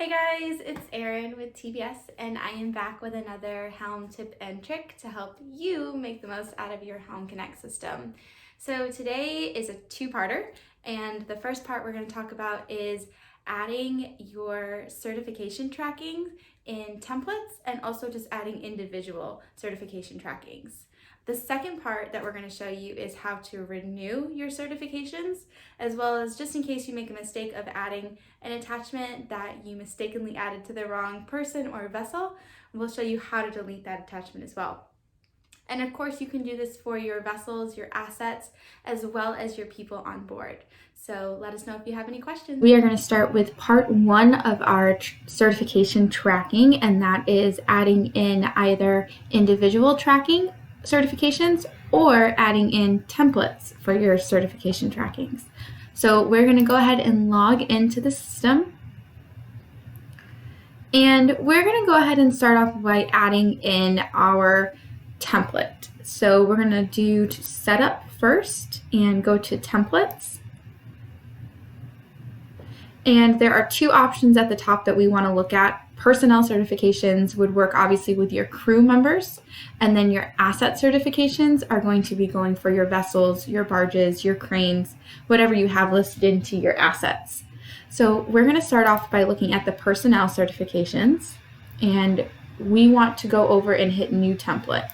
Hey guys, it's Erin with TBS and I am back with another Helm tip and trick to help you make the most out of your Helm Connect system. So today is a two-parter, and the first part we're going to talk about is adding your certification tracking in templates and also just adding individual certification trackings. The second part that we're going to show you is how to renew your certifications, as well as just in case you make a mistake of adding an attachment that you mistakenly added to the wrong person or vessel, we'll show you how to delete that attachment as well. And of course, you can do this for your vessels, your assets, as well as your people on board. So let us know if you have any questions. We are going to start with part one of our certification tracking, and that is adding in either individual tracking certifications or adding in templates for your certification trackings. So we're going to go ahead and log into the system. And we're going to go ahead and start off by adding in our template. So we're going to do setup first and go to templates. And there are two options at the top that we want to look at. Personnel certifications would work obviously with your crew members, and then your asset certifications are going to be going for your vessels, your barges, your cranes, whatever you have listed into your assets. So we're going to start off by looking at the personnel certifications, and we want to go over and hit new template.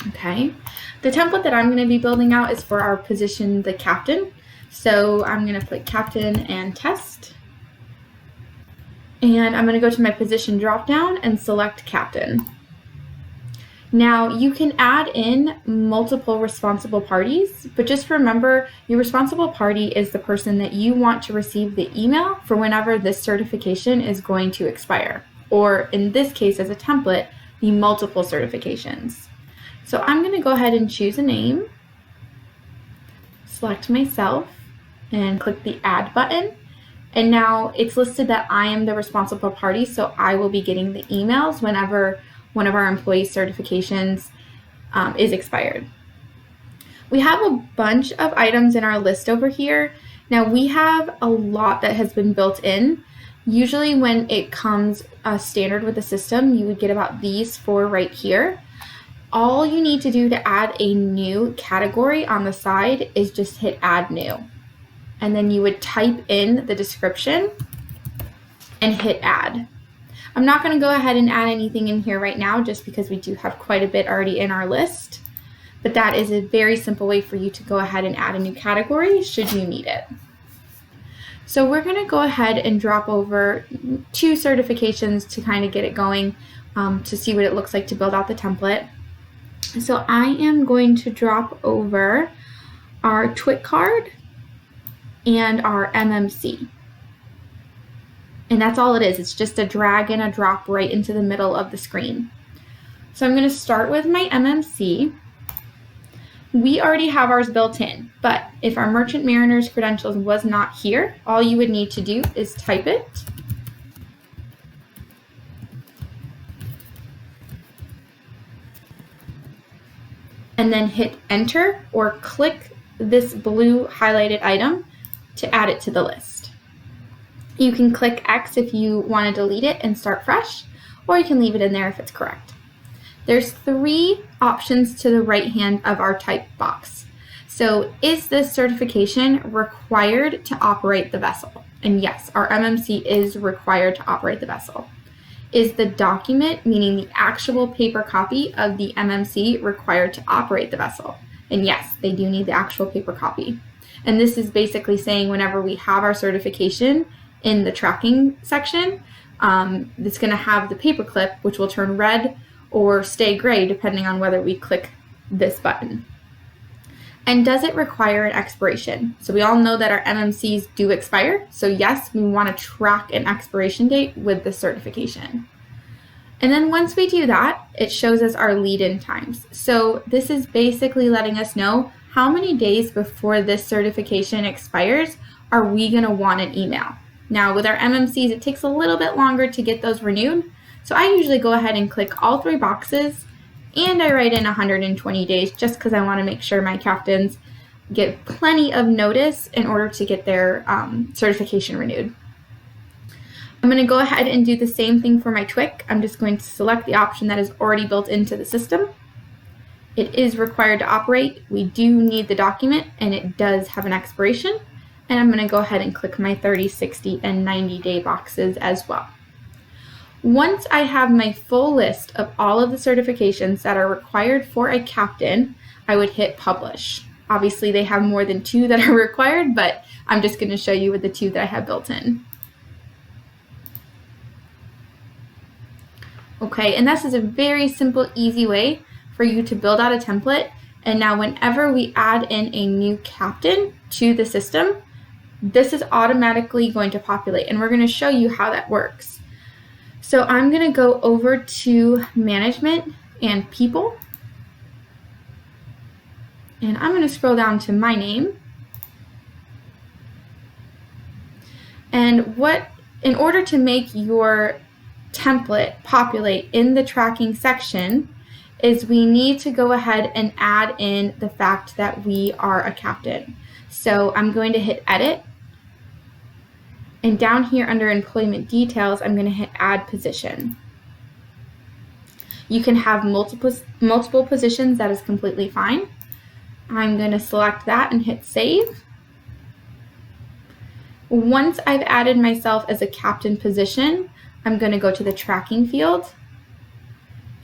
Okay, the template that I'm going to be building out is for our position, the captain. So I'm going to click captain and test. And I'm going to go to my position dropdown and select captain. Now you can add in multiple responsible parties, but just remember your responsible party is the person that you want to receive the email for whenever this certification is going to expire, or in this case as a template, the multiple certifications. So I'm going to go ahead and choose a name, select myself, and click the add button. And now it's listed that I am the responsible party, so I will be getting the emails whenever one of our employee certifications is expired. We have a bunch of items in our list over here. Now we have a lot that has been built in. Usually when it comes standard with the system, you would get about these four right here. All you need to do to add a new category on the side is just hit add new. And then you would type in the description and hit add. I'm not going to go ahead and add anything in here right now just because we do have quite a bit already in our list, but that is a very simple way for you to go ahead and add a new category should you need it. So we're going to go ahead and drop over two certifications to kind of get it going, to see what it looks like to build out the template. So I am going to drop over our TWIC card and our MMC. And that's all it is. It's just a drag and a drop right into the middle of the screen. So I'm going to start with my MMC. We already have ours built in, but if our Merchant Mariner's credentials was not here, all you would need to do is type it. And then hit enter or click this blue highlighted item to add it to the list. You can click X if you want to delete it and start fresh, or you can leave it in there if it's correct. There's three options to the right hand of our type box. So is this certification required to operate the vessel? And yes, our MMC is required to operate the vessel. Is the document, meaning the actual paper copy of the MMC, required to operate the vessel? And yes, they do need the actual paper copy. And this is basically saying whenever we have our certification in the tracking section, it's going to have the paper clip, which will turn red or stay gray depending on whether we click this button. And does it require an expiration? So we all know that our MMCs do expire. So yes, we want to track an expiration date with the certification. And then once we do that, it shows us our lead-in times. So this is basically letting us know how many days before this certification expires are we going to want an email. Now with our MMCs, it takes a little bit longer to get those renewed. So I usually go ahead and click all three boxes, and I write in 120 days just because I want to make sure my captains get plenty of notice in order to get their certification renewed. I'm going to go ahead and do the same thing for my TWIC. I'm just going to select the option that is already built into the system. It is required to operate. We do need the document, and it does have an expiration. And I'm going to go ahead and click my 30, 60, and 90-day boxes as well. Once I have my full list of all of the certifications that are required for a captain, I would hit publish. Obviously, they have more than 2 that are required, but I'm just going to show you with the 2 that I have built in. Okay, and this is a very simple, easy way for you to build out a template. And now whenever we add in a new captain to the system, this is automatically going to populate, and we're going to show you how that works. So I'm going to go over to management and people, and I'm going to scroll down to my name. And in order to make your template populate in the tracking section is we need to go ahead and add in the fact that we are a captain. So I'm going to hit edit, and down here under employment details, I'm going to hit add position. You can have multiple positions, that is completely fine. I'm going to select that and hit save. Once I've added myself as a captain position, I'm going to go to the tracking field.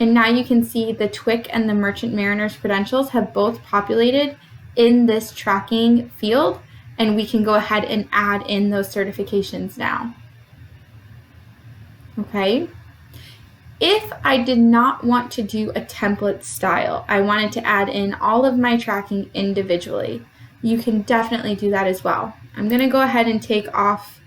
And now you can see the TWIC and the Merchant Mariner's credentials have both populated in this tracking field, and we can go ahead and add in those certifications now. Okay. If I did not want to do a template style, I wanted to add in all of my tracking individually, you can definitely do that as well. I'm going to go ahead and take off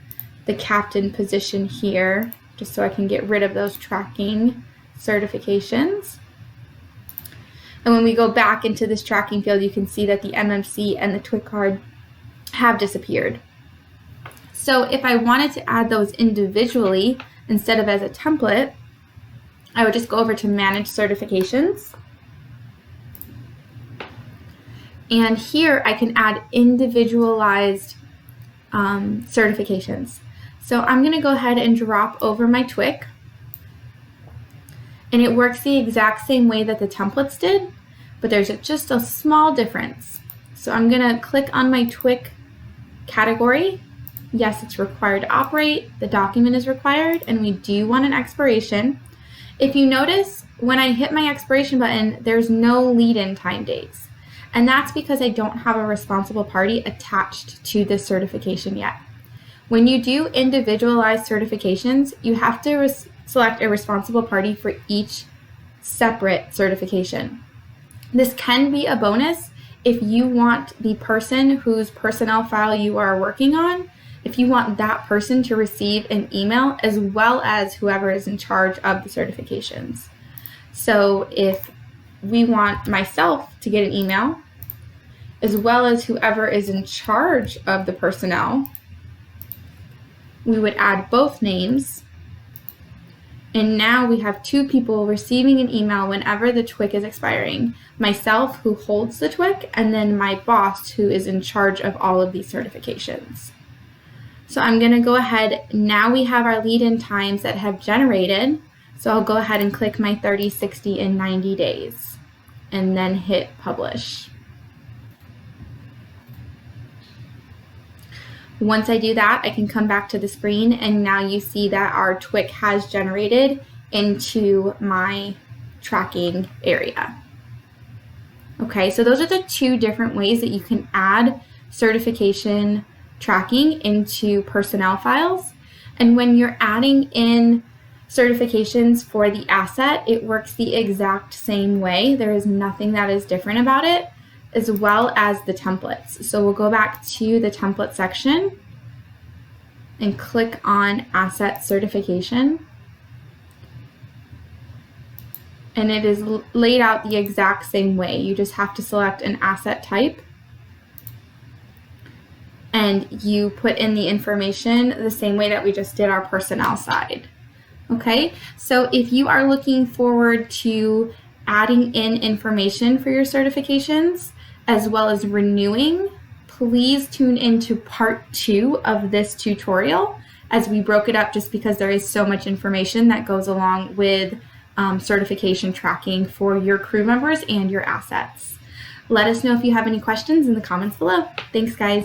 the captain position here, just so I can get rid of those tracking certifications. And when we go back into this tracking field, you can see that the MMC and the TWIC card have disappeared. So if I wanted to add those individually instead of as a template, I would just go over to Manage Certifications. And here I can add individualized certifications. So I'm going to go ahead and drop over my TWIC. And it works the exact same way that the templates did, but there's just a small difference. So I'm going to click on my TWIC category. Yes, it's required to operate. The document is required, and we do want an expiration. If you notice, when I hit my expiration button, there's no lead-in time dates. And that's because I don't have a responsible party attached to this certification yet. When you do individualized certifications, you have to select a responsible party for each separate certification. This can be a bonus if you want the person whose personnel file you are working on, if you want that person to receive an email as well as whoever is in charge of the certifications. So if we want myself to get an email, as well as whoever is in charge of the personnel, we would add both names. And now we have 2 people receiving an email whenever the TWIC is expiring. Myself, who holds the TWIC, and then my boss, who is in charge of all of these certifications. So I'm going to go ahead. Now we have our lead-in times that have generated. So I'll go ahead and click my 30, 60, and 90 days, and then hit publish. Once I do that, I can come back to the screen, and now you see that our TWIC has generated into my tracking area. Okay, so those are the 2 different ways that you can add certification tracking into personnel files. And when you're adding in certifications for the asset, it works the exact same way. There is nothing that is different about it, as well as the templates. So we'll go back to the template section and click on Asset Certification. And it is laid out the exact same way. You just have to select an asset type, and you put in the information the same way that we just did our personnel side. Okay, so if you are looking forward to adding in information for your certifications, as well as renewing, please tune into part 2 of this tutorial, as we broke it up just because there is so much information that goes along with certification tracking for your crew members and your assets. Let us know if you have any questions in the comments below. Thanks, guys.